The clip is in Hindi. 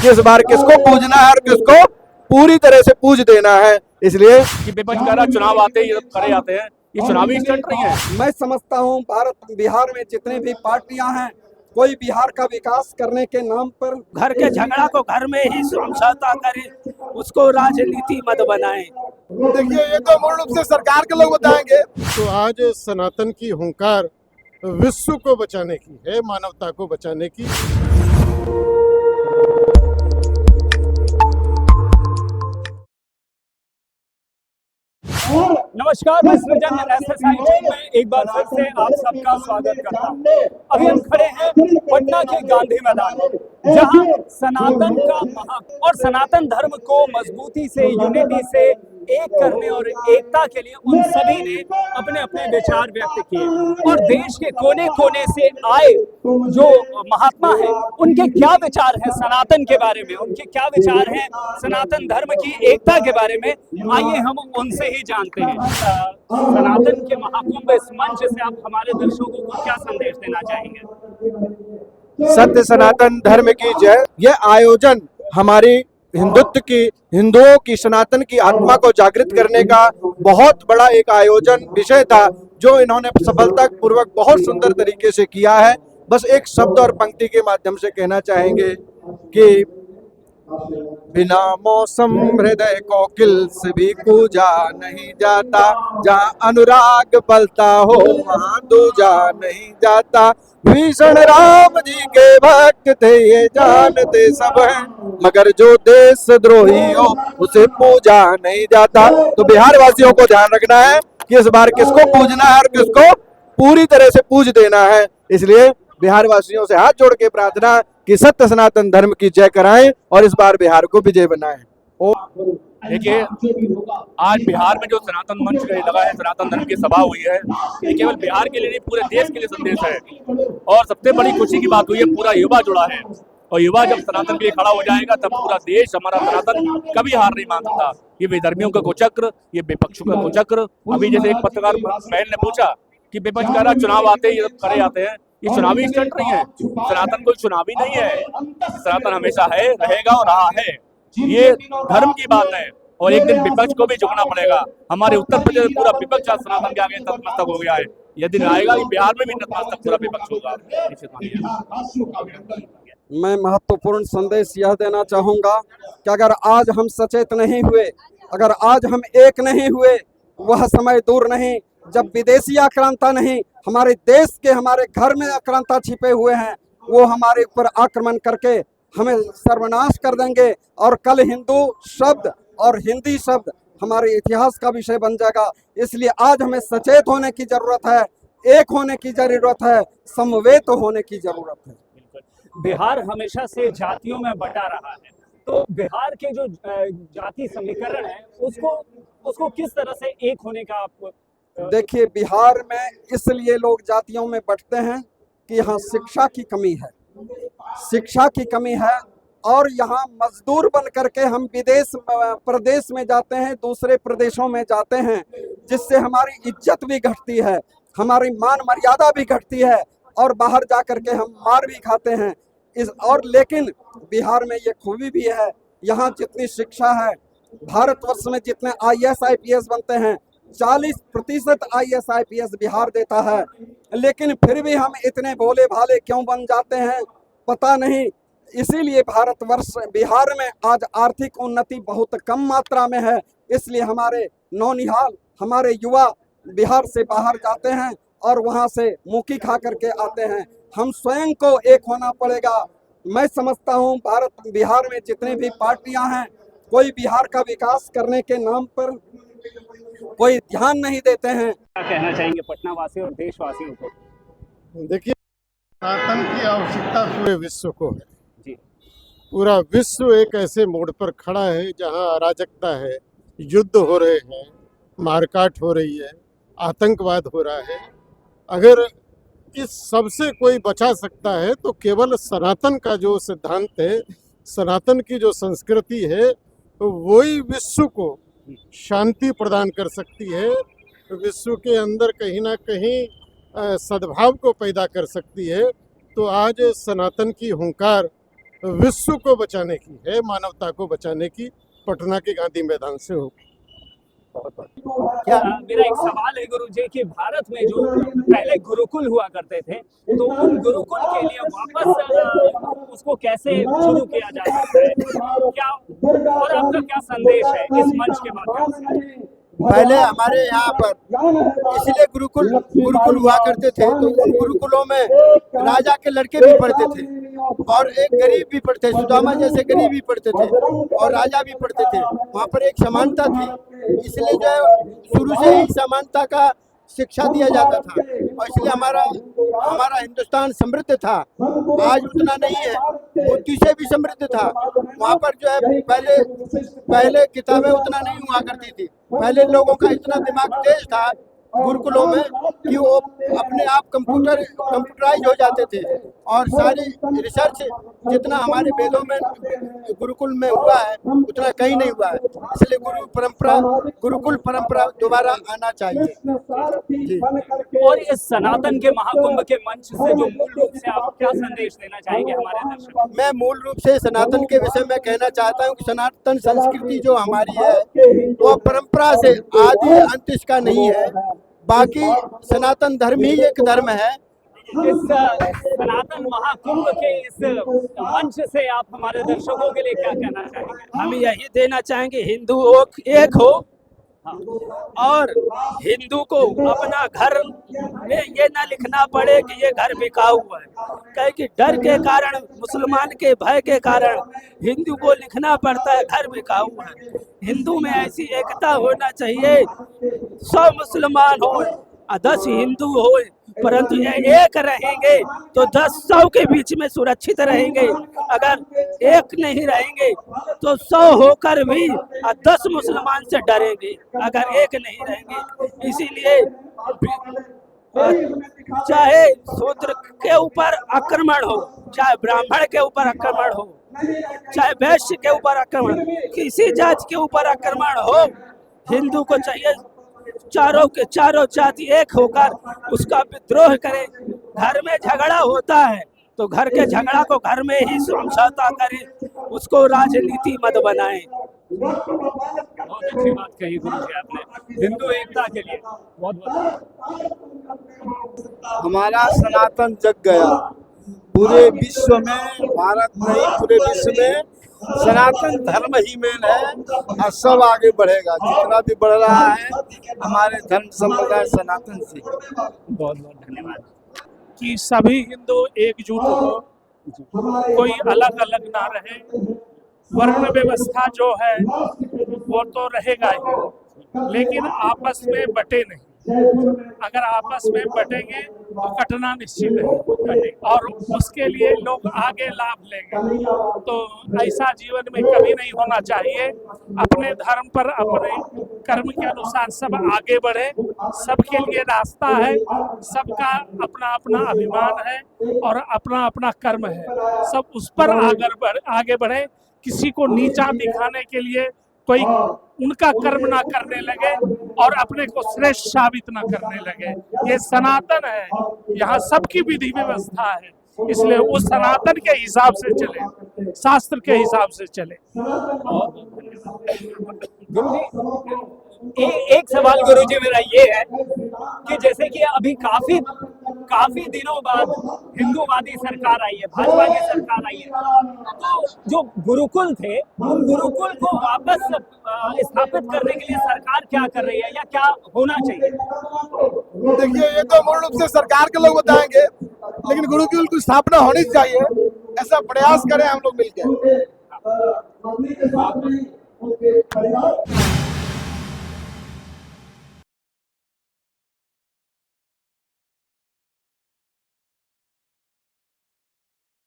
कि इस बार किसको पूजना है और किसको पूरी तरह से पूज देना है। इसलिए कि विपक्ष कह रहा चुनाव आते ही ये सब करे जाते हैं, ये चुनावी स्टंट नहीं है। मैं समझता हूँ भारत बिहार में जितने भी पार्टियां हैं, कोई बिहार का विकास करने के नाम पर घर के झगड़ा को घर में ही समझौता करे, उसको राजनीति मत बनाए। देखिए, ये तो मूल रूप से सरकार के लोग बताएंगे। तो आज सनातन की हुंकार विश्व को बचाने की है, मानवता को बचाने की। नमस्कार, मैं सृजन SSIT में एक बार फिर से आप सबका स्वागत करता हूँ। अभी हम खड़े हैं पटना के गांधी मैदान में, जहां सनातन का और सनातन धर्म को मजबूती से, यूनिटी से एक करने और एकता के लिए उन सभी ने अपने अपने विचार व्यक्त किए। और देश के कोने कोने से आए जो महात्मा हैं, उनके क्या विचार हैं सनातन के बारे में, उनके क्या विचार हैं सनातन धर्म की एकता के बारे में, आइए हम उनसे ही जानते हैं। सनातन के महाकुंभ इस मंच से आप हमारे दर्शकों को क्या संदेश देना चाहेंगे? सत्य सनातन धर्म की जय। यह आयोजन हमारी हिंदुओं की सनातन की आत्मा को जागृत करने का बहुत बड़ा एक आयोजन विषय था, जो इन्होंने सफलता पूर्वक बहुत सुंदर तरीके से किया है। बस एक शब्द और पंक्ति के माध्यम से कहना चाहेंगे कि बिना मौसम हृदय कोकिल से भी कूजा नहीं जाता, जहाँ अनुराग पलता हो वहाँ दूजा नहीं जाता। भीषण राम जी के भक्त थे ये जानते सब हैं, मगर जो देशद्रोही हो उसे पूजा नहीं जाता। तो बिहार वासियों को ध्यान रखना है कि इस बार किसको पूजना है और किसको पूरी तरह से पूज देना है। इसलिए बिहार वासियों से हाथ जोड़ के प्रार्थना कि सत्य सनातन धर्म की जय कराएं और इस बार बिहार को विजय बनाएं। देखिए, आज बिहार में जो सनातन मंच का लगा है, सनातन धर्म की सभा हुई है, ये केवल बिहार के लिए नहीं पूरे देश के लिए संदेश है। और सबसे बड़ी खुशी की बात हुई है, पूरा युवा जुड़ा है। और युवा जब सनातन के लिए खड़ा हो जाएगा तब पूरा देश, हमारा सनातन कभी हार नहीं मान सकता। ये विधर्मियों का कुचक्र, ये विपक्षों का कुचक्र। अभी जैसे एक पत्रकार बहन ने पूछा कि विपक्ष कह रहा चुनाव आते ही ये सब करे जाते हैं, ये चुनावी स्टंट नहीं है। सनातन कोई चुनावी नहीं है, सनातन हमेशा है, रहेगा और रहा है। ये धर्म की बात है और एक दिन विपक्ष को भी झुकना पड़ेगा। हमारे उत्तर प्रदेश में पूरा विपक्ष आज सनातन के आगे नतमस्तक हो गया है। यह दिन आएगा कि बिहार में भी नतमस्तक पूरा विपक्ष होगा। मैं महत्वपूर्ण संदेश यह देना चाहूँगा कि अगर आज हम सचेत नहीं हुए, अगर आज हम एक नहीं हुए, वह समय दूर नहीं जब विदेशी आक्रांता नहीं, हमारे देश के, हमारे घर में आक्रांता छिपे हुए हैं, वो हमारे ऊपर आक्रमण करके हमें सर्वनाश कर देंगे। और कल हिंदू शब्द और हिंदी शब्द हमारे इतिहास का विषय बन जाएगा। इसलिए आज हमें सचेत होने की जरूरत है, एक होने की जरूरत है, समवेत होने की जरूरत है। बिहार हमेशा से जातियों में बटा रहा है, तो बिहार के जो जाति समीकरण है उसको किस तरह से एक होने का आप देखिए, बिहार में इसलिए लोग जातियों में बंटते हैं कि यहाँ शिक्षा की कमी है, शिक्षा की कमी है। और यहाँ मजदूर बन करके हम प्रदेश में जाते हैं, दूसरे प्रदेशों में जाते हैं, जिससे हमारी इज्जत भी घटती है, हमारी मान मर्यादा भी घटती है और बाहर जा करके हम मार भी खाते हैं। लेकिन बिहार में ये खूबी भी है, यहाँ जितनी शिक्षा है, भारतवर्ष में जितने IAS IPS बनते हैं 40% IAS IPS बिहार देता है। लेकिन फिर भी हम इतने भोले भाले क्यों बन जाते हैं पता नहीं। इसीलिए बिहार में आज आर्थिक उन्नति बहुत कम मात्रा में है। इसलिए हमारे नौनिहाल, हमारे युवा बिहार से बाहर जाते हैं और वहां से मुक्की खा करके आते हैं। हम स्वयं को एक होना पड़ेगा। मैं समझता हूं बिहार में जितने भी पार्टियां हैं, कोई बिहार का विकास करने के नाम पर कोई ध्यान नहीं देते हैं। क्या कहना चाहेंगे पटना वासी और देशवासियों को? देखिए, सनातन की आवश्यकता पूरे विश्व को है जी। पूरा विश्व एक ऐसे मोड़ पर खड़ा है जहां अराजकता है, युद्ध हो रहे हैं, मारकाट हो रही है, आतंकवाद हो रहा है। अगर इस सबसे कोई बचा सकता है तो केवल सनातन का जो सिद्धांत है, सनातन की जो संस्कृति है, तो वही विश्व को शांति प्रदान कर सकती है, विश्व के अंदर कहीं ना कहीं सद्भाव को पैदा कर सकती है। तो आज सनातन की हुंकार विश्व को बचाने की है, मानवता को बचाने की, पटना के गांधी मैदान से होगी। मेरा एक सवाल है गुरु जी कि भारत में जो पहले गुरुकुल हुआ करते थे, तो उन गुरुकुल के लिए वापस उसको कैसे शुरू किया जा सकता है, क्या और आपका क्या संदेश है इस मंच के माध्यम से? पहले हमारे यहाँ पर इसलिए गुरुकुल हुआ करते थे, तो उन गुरुकुलों में राजा के लड़के भी पढ़ते थे और एक गरीब भी पढ़ते, सुदामा जैसे गरीब भी पढ़ते थे और राजा भी पढ़ते थे। वहाँ पर एक समानता थी, इसलिए जो है शुरू से ही समानता का शिक्षा दिया जाता था और इसलिए हमारा हिंदुस्तान समृद्ध था। आज उतना नहीं है, बुद्धि से भी समृद्ध था। वहाँ पर जो है पहले किताबें उतना नहीं हुआ करती थी। पहले लोगों का इतना दिमाग तेज था गुरुकुलों में कि वो अपने आप कंप्यूटराइज हो जाते थे और सारी रिसर्च जितना हमारे वेदों में गुरुकुल में हुआ है उतना कहीं नहीं हुआ है। इसलिए गुरुकुल परंपरा दोबारा आना चाहिए जी। और इस सनातन के महाकुंभ के मंच से जो मूल रूप से आप क्या संदेश देना चाहेंगे हमारे दर्शकों? मैं मूल रूप से सनातन के विषय में कहना चाहता हूँ कि सनातन संस्कृति जो हमारी है वो परंपरा से आदि अंत इसका नहीं है, बाकी सनातन धर्म ही एक धर्म है। इस सनातन महाकुंभ के इस मंच से आप हमारे दर्शकों के लिए क्या कहना चाहेंगे? हम यही देना चाहेंगे, हिंदू एक हो और हिंदू को अपना घर में ये ना लिखना पड़े कि ये घर बिकाऊ है, कहे कि डर के कारण, मुसलमान के भय के कारण हिंदू को लिखना पड़ता है घर बिकाऊ है। हिंदू में ऐसी एकता होना चाहिए, 100 मुसलमान हो 10 हिंदू हो, परंतु ये एक रहेंगे तो 10 100 के बीच में सुरक्षित रहेंगे। अगर एक नहीं रहेंगे तो 100 होकर भी 10 मुसलमान से डरेंगे, अगर एक नहीं रहेंगे। इसीलिए चाहे शूद्र के ऊपर आक्रमण हो, चाहे ब्राह्मण के ऊपर आक्रमण हो, चाहे वैश्य के ऊपर आक्रमण, किसी जाति के ऊपर आक्रमण हो, हिंदू को चाहिए चारों के चारों जाति एक होकर उसका विद्रोह करें। घर में झगड़ा होता है तो घर के झगड़ा को घर में ही समझौता करें, उसको राजनीति मत बनाएं। बहुत अच्छी बात कही गुरु जी आपने हिंदू एकता के लिए। बहुत हमारा सनातन जग गया पूरे विश्व में, भारत नहीं पूरे विश्व में सनातन धर्म ही मेन है और सब आगे बढ़ेगा। जितना भी बढ़ रहा है हमारे धर्म संप्रदाय सनातन से। बहुत बहुत धन्यवाद। कि सभी हिंदू एकजुट हो, कोई अलग अलग ना रहे। वर्ण व्यवस्था जो है वो तो रहेगा ही, लेकिन आपस में बटे नहीं। अगर आपस में बटेंगे तो कटना निश्चित है और उसके लिए लोग आगे लाभ लेंगे। तो ऐसा जीवन में कभी नहीं होना चाहिए। अपने धर्म पर, अपने कर्म के अनुसार सब आगे बढ़े। सबके लिए रास्ता है, सबका अपना अपना अभिमान है और अपना अपना कर्म है। सब उस पर आगे बढ़े। किसी को नीचा दिखाने के लिए कोई उनका कर्म ना करने लगे और अपने को श्रेष्ठ साबित ना करने लगे। ये सनातन है, यहाँ सबकी विधि व्यवस्था है, इसलिए उस सनातन के हिसाब से चले, शास्त्र के हिसाब से चले। गुरुजी एक सवाल गुरुजी मेरा ये है कि जैसे कि अभी काफी दिनों बाद हिंदूवादी सरकार आई है, भाजपा की सरकार आई है, तो जो गुरुकुल थे उन गुरुकुल को वापस स्थापित करने के लिए सरकार क्या कर रही है या क्या होना चाहिए? देखिए, ये तो मूल रूप से सरकार के लोग बताएंगे, लेकिन गुरुकुल की स्थापना होनी चाहिए, ऐसा प्रयास करें हम लोग मिलकर।